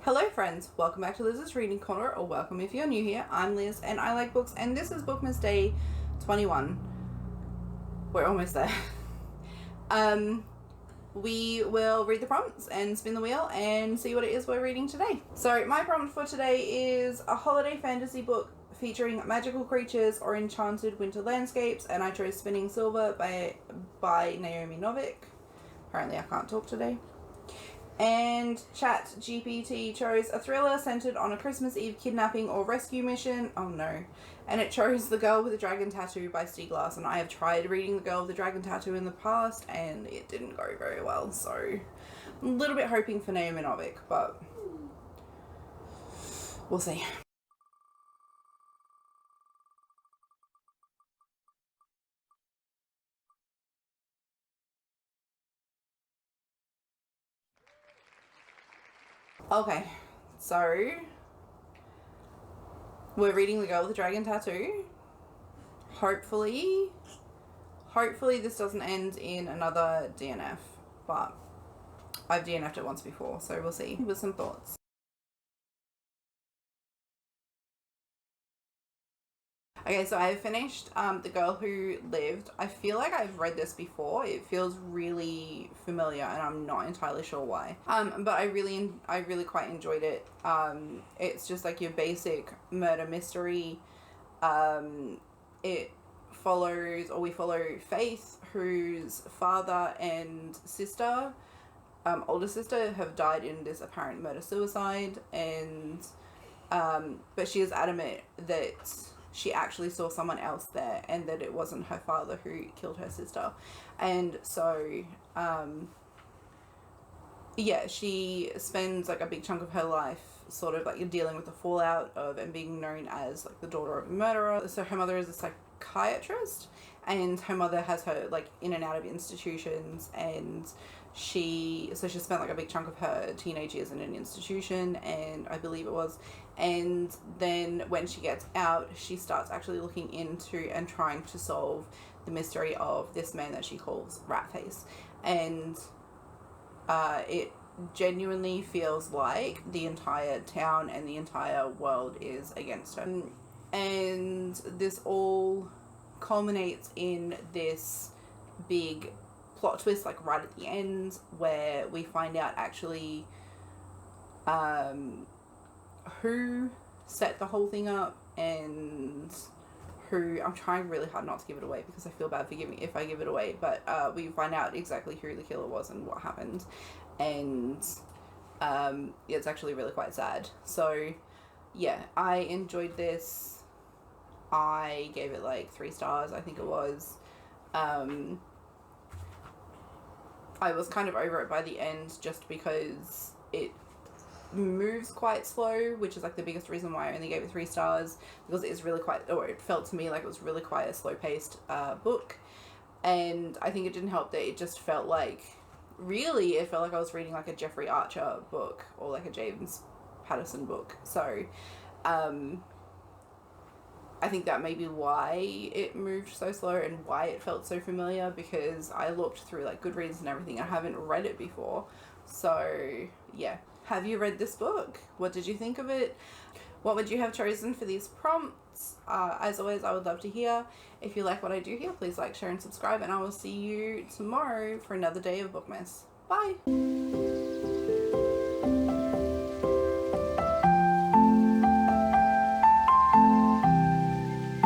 Hello friends, welcome back to Liz's Reading Corner, or welcome if you're new here. I'm Liz and I like books, and this is Bookmas Day 21. We're almost there. We will read the prompts and spin the wheel and see what it is we're reading today. So my prompt for today is a holiday fantasy book featuring magical creatures or enchanted winter landscapes, and I chose Spinning Silver by Naomi Novik. Apparently I can't talk today. And ChatGPT chose a thriller centered on a Christmas Eve kidnapping or rescue mission. Oh no. And it chose The Girl with the Dragon Tattoo by Stieglass, and I have tried reading The Girl with the Dragon Tattoo in the past and it didn't go very well, so I'm a little bit hoping for Naomi Novik, but we'll see. Okay, so we're reading The Girl with the Dragon Tattoo. Hopefully this doesn't end in another DNF, but I've DNF'd it once before, so we'll see. With some thoughts. Okay, so I have finished The Girl Who Lived. I feel like I've read this before. It feels really familiar and I'm not entirely sure why. But I really quite enjoyed it. It's just like your basic murder mystery. We follow Faith, whose father and sister, older sister, have died in this apparent murder-suicide, and but she is adamant that she actually saw someone else there and that it wasn't her father who killed her sister. And so yeah, she spends like a big chunk of her life sort of like dealing with the fallout of and being known as like the daughter of a murderer. So her mother is a psychiatrist, and her mother has her like in and out of institutions, and she spent like a big chunk of her teenage years in an institution, and I believe it was, and then when she gets out she starts actually looking into and trying to solve the mystery of this man that she calls Ratface. And it genuinely feels like the entire town and the entire world is against her. And this all culminates in this big plot twist, like right at the end, where we find out actually who set the whole thing up, and who, I'm trying really hard not to give it away because I feel bad if I give it away, but we find out exactly who the killer was and what happened, and it's actually really quite sad. So yeah, I enjoyed this. I gave it like 3 stars, I think it was. I was kind of over it by the end just because it moves quite slow, which is like the biggest reason why I only gave it 3 stars, because it is really quite, or it felt to me like it was really quite a slow-paced book. And I think it didn't help that it just felt like, really, it felt like I was reading like a Jeffrey Archer book or like a James Patterson book. So I think that may be why it moved so slow and why it felt so familiar, because I looked through like Goodreads and everything. I haven't read it before. So yeah. Have you read this book? What did you think of it? What would you have chosen for these prompts? As always, I would love to hear. If you like what I do here, please like, share and subscribe, and I will see you tomorrow for another day of Bookmas. Bye!